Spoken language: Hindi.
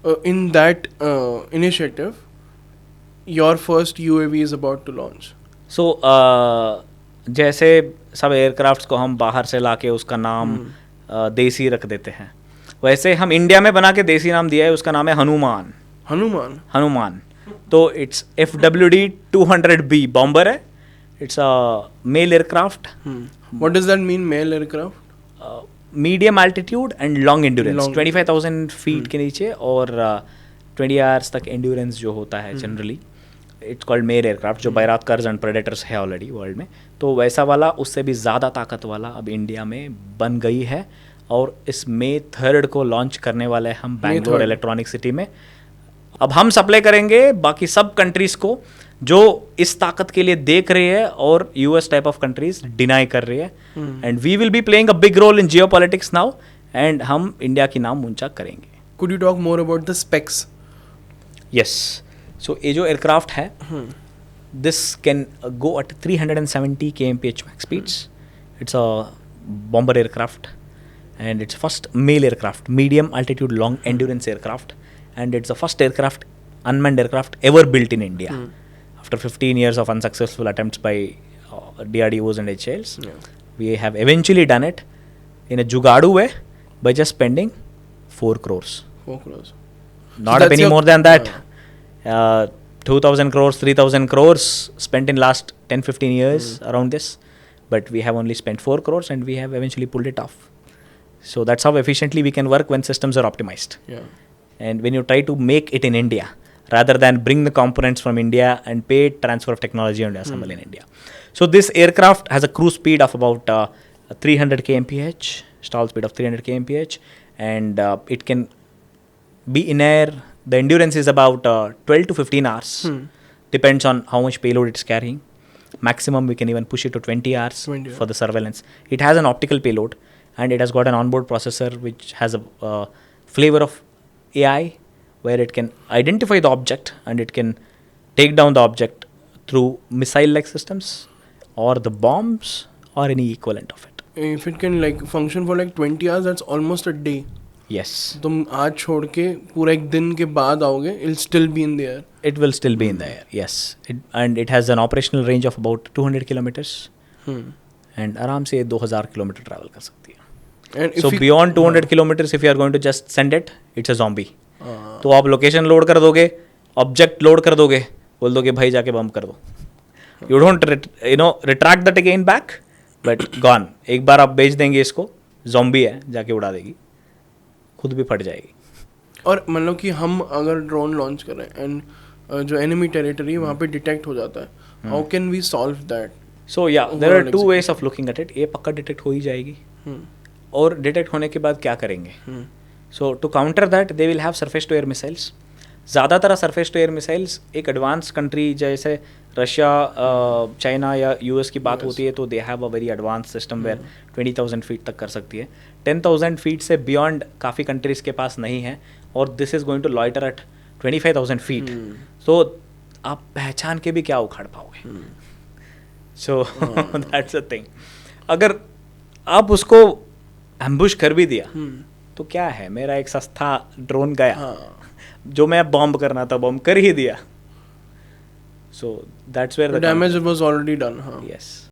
In that initiative, your first UAV is about to launch. सो जैसे सब एयरक्राफ्ट्स को हम बाहर से लाके उसका नाम देसी रख देते हैं, वैसे हम इंडिया में बना के देसी नाम दिया है, उसका नाम है हनुमान. हनुमान. हनुमान. तो इट्स FWD 200B बॉम्बर है. It's a male aircraft. What does that mean, male aircraft? Medium altitude and long endurance. Long. 25,000 feet के नीचे और 20 आवर्स तक एंड्योरेंस जो होता है generally. It's called male aircraft, जो बैराक्टर्स एंड प्रेडेटर्स है ऑलरेडी वर्ल्ड में. तो वैसा वाला, उससे भी ज़्यादा ताकत वाला अब इंडिया में बन गई है. और इस May 3 को लॉन्च करने वाले हैं हम बैंगलोर 3rd. इलेक्ट्रॉनिक सिटी में. अब हम सप्लाई करेंगे बाकी सब कंट्रीज़ को जो इस ताकत के लिए देख रही है और US type of countries deny कर रही है. And we will be playing a big role in geopolitics now. And हम इंडिया की नाम ऊंचा करेंगे. Could you talk more about the specs? Yes. So ये जो एयरक्राफ्ट है, this can go at 370 kmph max speeds. It's a bomber aircraft and it's first male aircraft, medium altitude long endurance aircraft, and it's the first aircraft, unmanned aircraft ever built in India. After 15 years of unsuccessful attempts by DRDOs and HALs, we have eventually done it in a jugadu way by just spending 4 crores. 4 crores. Not a penny more than that. 2,000 crores, 3,000 crores spent in last 10-15 years around this, but we have only spent 4 crores and we have eventually pulled it off. So that's how efficiently we can work when systems are optimized. Yeah. And when you try to make it in India rather than bring the components from India and pay transfer of technology and assemble in India. So this aircraft has a cruise speed of about 300 kmph, stall speed of 300 kmph, and it can be in air. The endurance is about 12 to 15 hours. Depends on how much payload it's carrying. Maximum we can even push it to 20 hours 20, for the surveillance. It has an optical payload and it has got an onboard processor which has a flavor of AI, where it can identify the object and it can take down the object through missile-like systems or the bombs or any equivalent of it. If it can like function for like 20 hours, that's almost a day. Yes. तुम आज छोड़ के पूरा एक दिन के बाद आओगे, it'll still be in the air. It will still be in the air, yes. And it has an operational range of about 200 kilometers. And आराम से 2,000 किलोमीटर ट्रैवल कर सकती है. And So beyond 200 kilometers, if you are going to just send it, it's a zombie. तो आप लोकेशन लोड कर दोगे, ऑब्जेक्ट लोड कर दोगे, बोल दोगे भाई जाके बम कर दो. You don't retract that again back, but gone. एक बार आप बेच देंगे इसको, zombie है, जाके उड़ा देगी, खुद भी फट जाएगी. और मान लो कि हम अगर ड्रोन लॉन्च करें एंड जो एनिमी टेरिटरी वहाँ पे डिटेक्ट हो जाता है, how can we solve that? So yeah there are 2 ways of looking at it. ये पक्का डिटेक्ट हो ही जाएगी. और डिटेक्ट होने के बाद क्या करेंगे? So to counter that they will have surface to air missiles. ज़्यादातर सरफेस टू एयर मिसाइल्स एक एडवांस कंट्री जैसे रशिया, चाइना या US की बात होती है तो they have a very advance system where 20,000 feet तक कर सकती है. 10,000 फीट से बियॉन्ड काफ़ी कंट्रीज़ के पास नहीं है और this is going to loiter at 25,000 feet. So आप पहचान के भी क्या उखाड़ पाओगे? So that's a thing. अगर आप उसको एम्बुश कर भी दिया तो क्या है, मेरा एक सस्ता ड्रोन गया, जो मैं बॉम्ब करना था बॉम्ब कर ही दिया. So that's where the damage was already done. Yes.